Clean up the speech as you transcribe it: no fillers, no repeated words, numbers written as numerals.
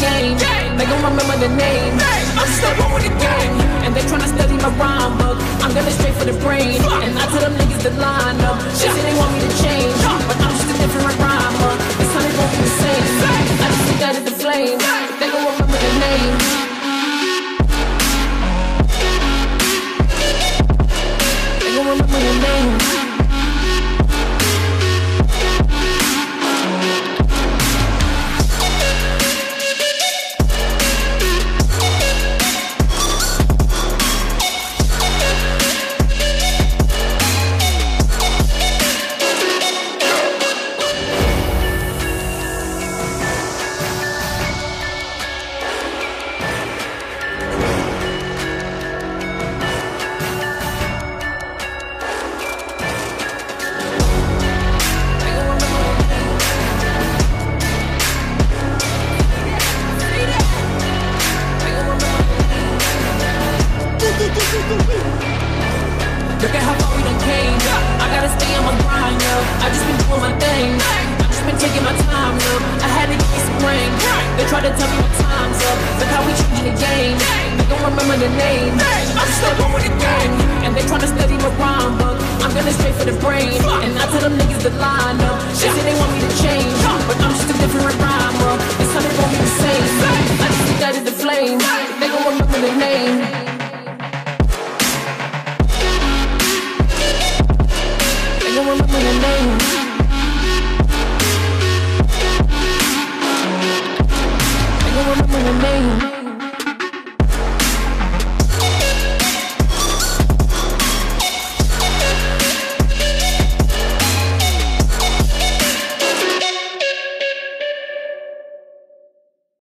game. They gon' remember the name. I'm step on with the gang, and they tryna study my rhyme book. I'm gonna straight for the brain, and I tell them niggas to line up. They say they want me to change, but I'm just a different rhymer. This time it won't be the same. I just think that is the flame. They gon' remember the name. They gon' remember the name. Look at how far we done came. I gotta stay on my grind, yo. I just been doing my thing. I just been taking my time, yo. I had to give me some rain. They try to tell me my time's up. Look how we changing the game. They don't remember the name. I'm just step on with the gang, and they tryna study my rhyme book. I'm gonna straight for the brain, and I tell them niggas to line up. They say they want me to change, but I'm just a different rhymer. This time it won't be the same. I just think that is the flame. They gon' remember the name. They gon' remember the name. They gon' remember the name.